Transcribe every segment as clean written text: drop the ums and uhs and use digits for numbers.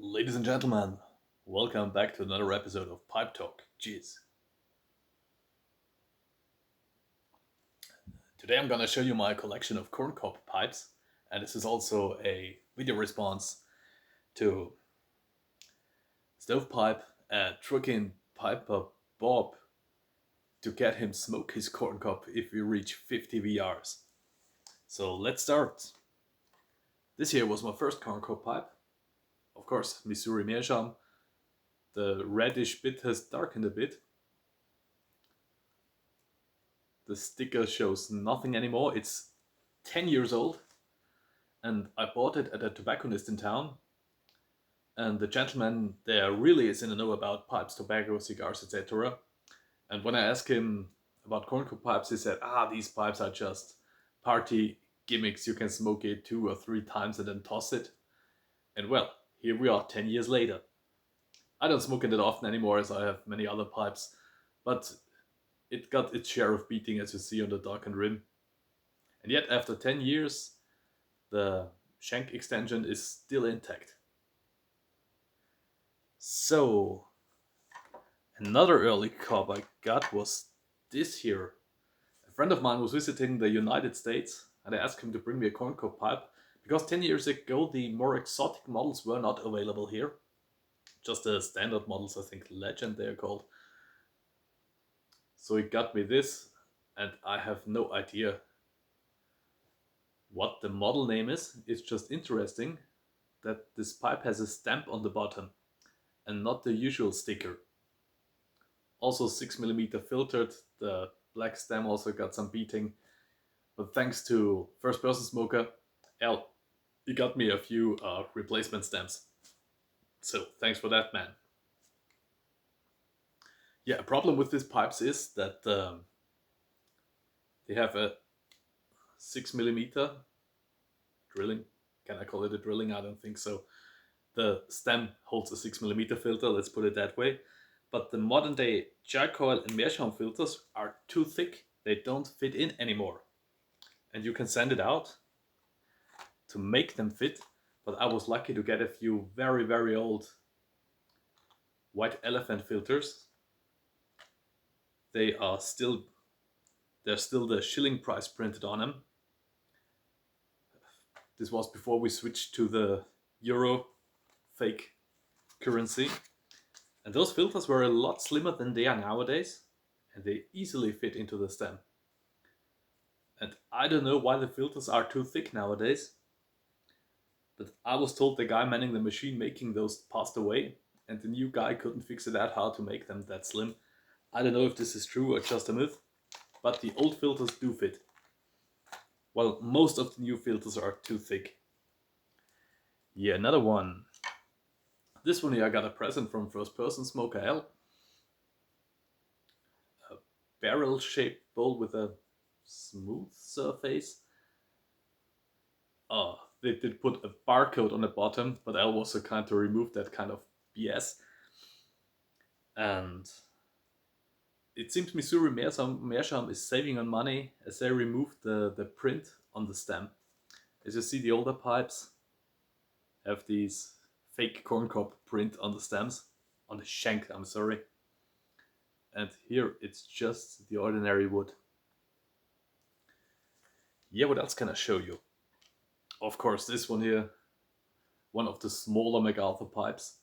Ladies and gentlemen, welcome back to another episode of Pipe Talk. Jeez. Today I'm gonna show you my collection of corncob pipes, and this is also a video response to Stovepipe and Trucking Piper Bob to get him smoke his corncob if we reach 50 VRs. So let's start. This here was my first corncob pipe. Of course, Missouri Meerschaum. The reddish bit has darkened a bit. The sticker shows nothing anymore. It's 10 years old, and I bought it at a tobacconist in town. And the gentleman there really is in the know about pipes, tobacco, cigars, etc. And when I asked him about corncob pipes, he said, these pipes are just party gimmicks. You can smoke it 2 or 3 times and then toss it. And well, here we are 10 years later. I don't smoke it that often anymore as I have many other pipes, but it got its share of beating, as you see on the darkened rim. And yet after 10 years, the shank extension is still intact. So, another early cob I got was this here. A friend of mine was visiting the United States, and I asked him to bring me a corncob pipe, because 10 years ago the more exotic models were not available here. Just the standard models, I think Legend they're called. So he got me this, and I have no idea what the model name is. It's just interesting that this pipe has a stamp on the bottom and not the usual sticker. Also 6mm filtered. The black stem also got some beating, but thanks to First Person Smoker, Al, he got me a few replacement stamps. So thanks for that, man. Yeah, a problem with these pipes is that they have a 6mm drilling. Can I call it a drilling? I don't think so. The stem holds a 6mm filter, let's put it that way. But the modern day charcoal and meerschaum filters are too thick. They don't fit in anymore. And you can send it out to make them fit. But I was lucky to get a few very, very old white elephant filters. There's still the shilling price printed on them. This was before we switched to the euro fake currency. And those filters were a lot slimmer than they are nowadays, and they easily fit into the stem. And I don't know why the filters are too thick nowadays, but I was told the guy manning the machine making those passed away, and the new guy couldn't fix it out how to make them that slim. I don't know if this is true or just a myth, but the old filters do fit. Well, most of the new filters are too thick. Yeah, another one. This one here I got a present from First Person Smoker L. A barrel-shaped bowl with a smooth surface. They did put a barcode on the bottom, but L was so kind to remove that kind of BS. And it seems Missouri Meerschaum is saving on money as they removed the print on the stem. As you see, the older pipes have these fake corncob print on the stems, on the shank, I'm sorry. And here it's just the ordinary wood. Yeah, what else can I show you? Of course, this one here, one of the smaller MacArthur pipes.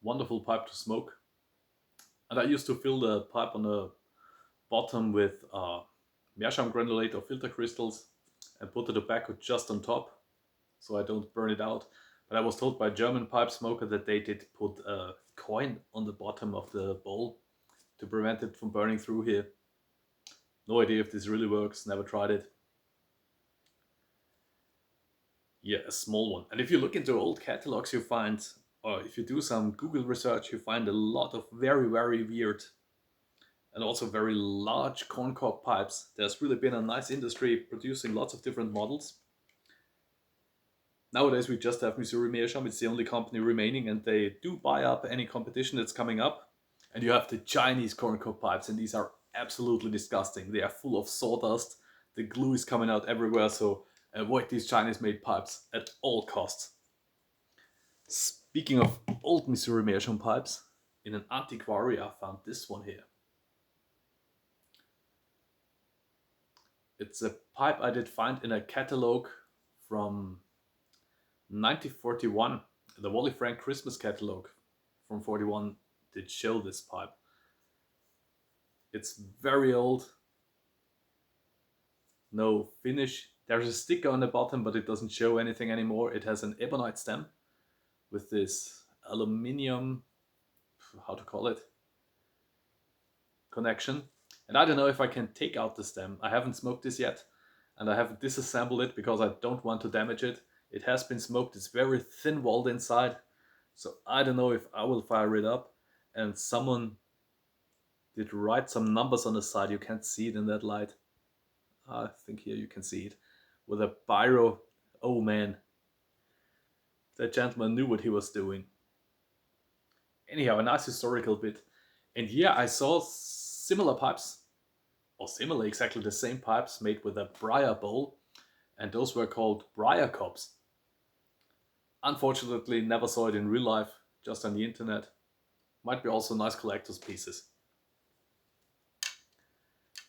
Wonderful pipe to smoke. And I used to fill the pipe on the bottom with meerschaum granulate or filter crystals and put the tobacco just on top so I don't burn it out. But I was told by a German pipe smoker that they did put a coin on the bottom of the bowl to prevent it from burning through here. No idea if this really works, never tried it. Yeah, a small one. And if you look into old catalogs, you find, or if you do some Google research, you find a lot of very, very weird and also very large corncob pipes. There's really been a nice industry producing lots of different models. Nowadays we just have Missouri Meerschaum, it's the only company remaining, and they do buy up any competition that's coming up. And you have the Chinese corncob pipes, and these are absolutely disgusting. They are full of sawdust, the glue is coming out everywhere, so avoid these Chinese made pipes at all costs. Speaking of old Missouri Meerschaum pipes, in an antiquary I found this one here. It's a pipe I did find in a catalog from 1941. The Wally Frank Christmas catalog from 41 did show this pipe. It's very old, no finish. There's a sticker on the bottom, but it doesn't show anything anymore. It has an ebonite stem with this aluminium, how to call it, connection. And I don't know if I can take out the stem. I haven't smoked this yet, and I haven't disassembled it because I don't want to damage it. It has been smoked. It's very thin walled inside, so I don't know if I will fire it up. And someone did write some numbers on the side. You can't see it in that light. I think here you can see it with a biro. Oh man, that gentleman knew what he was doing. Anyhow, a nice historical bit. And yeah, I saw similar pipes, or similar, exactly the same pipes made with a briar bowl, and those were called briar cobs. Unfortunately, never saw it in real life, just on the internet. Might be also nice collector's pieces.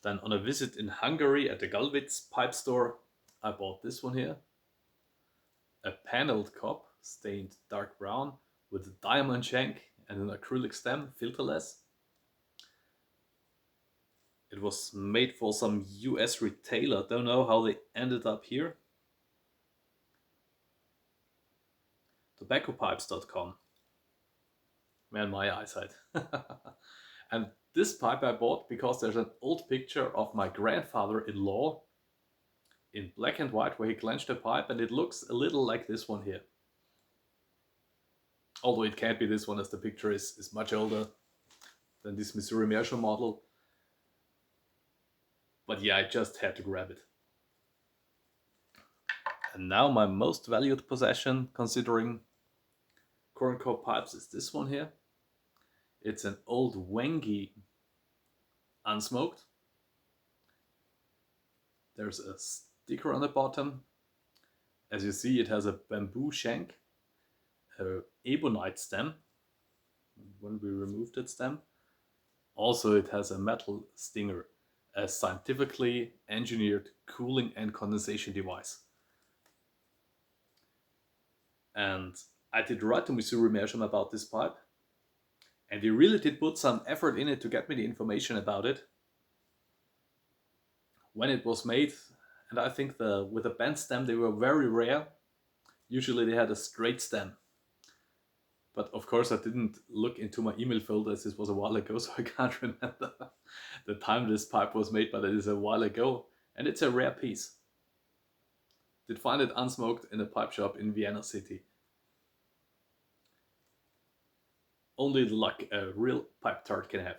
Then on a visit in Hungary at the Galwitz pipe store, I bought this one here. A paneled cob, stained dark brown, with a diamond shank and an acrylic stem, filterless. It was made for some US retailer. Don't know how they ended up here. Tobaccopipes.com. Man, my eyesight. And this pipe I bought because there's an old picture of my grandfather-in-law in black and white where he clenched a pipe, and it looks a little like this one here. Although it can't be this one, as the picture is much older than this Missouri Meerschaum model. But yeah, I just had to grab it. And now my most valued possession, considering corncob pipes, is this one here. It's an old Wenge unsmoked. There's a sticker on the bottom. As you see, it has a bamboo shank, a ebonite stem, when we removed that stem. Also, it has a metal stinger, a scientifically engineered cooling and condensation device. And I did write to Missouri Meerschaum about this pipe, and he really did put some effort in it to get me the information about it. When it was made, and I think with a bent stem they were very rare. Usually they had a straight stem. But of course I didn't look into my email folder, as this was a while ago, so I can't remember the time this pipe was made, but it is a while ago, and it's a rare piece. Did find it unsmoked in a pipe shop in Vienna City. Only the luck a real pipe tart can have.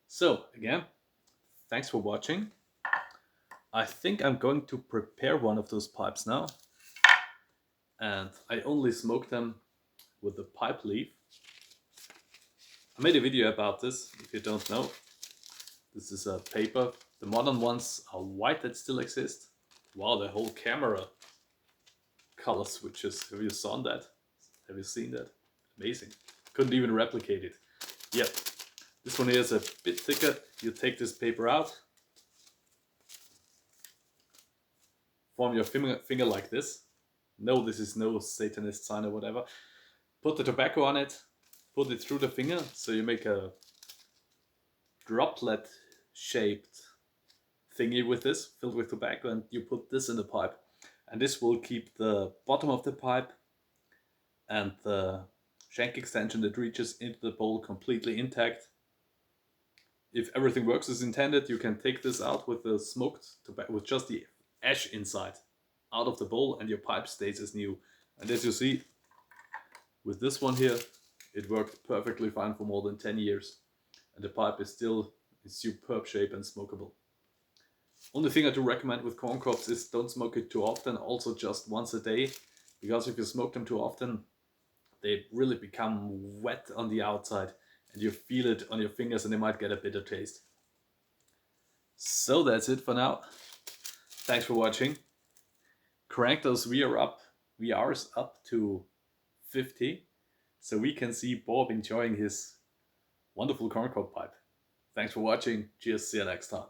So again, thanks for watching. I think I'm going to prepare one of those pipes now. And I only smoke them with the pipe leaf. I made a video about this, if you don't know. This is a paper. The modern ones are white that still exist. Wow, the whole camera color switches. Have you seen that? Have you seen that? Amazing. Couldn't even replicate it. Yep. This one here is a bit thicker. You take this paper out. Form your finger like this. No, this is no Satanist sign or whatever. Put the tobacco on it. Put it through the finger. So you make a droplet shaped thingy with this, filled with tobacco, and you put this in the pipe. And this will keep the bottom of the pipe and the shank extension that reaches into the bowl completely intact. If everything works as intended, you can take this out with the smoked tobacco, with just the ash inside, out of the bowl, and your pipe stays as new. And as you see, with this one here, it worked perfectly fine for more than 10 years. And the pipe is still in superb shape and smokable. Only thing I do recommend with corn cobs is don't smoke it too often, also just once a day. Because if you smoke them too often, they really become wet on the outside. And you feel it on your fingers and they might get a bitter taste. So that's it for now. Thanks for watching. Crank those VRs up to 50, so we can see Bob enjoying his wonderful corncob pipe. Thanks for watching. Cheers. See you next time.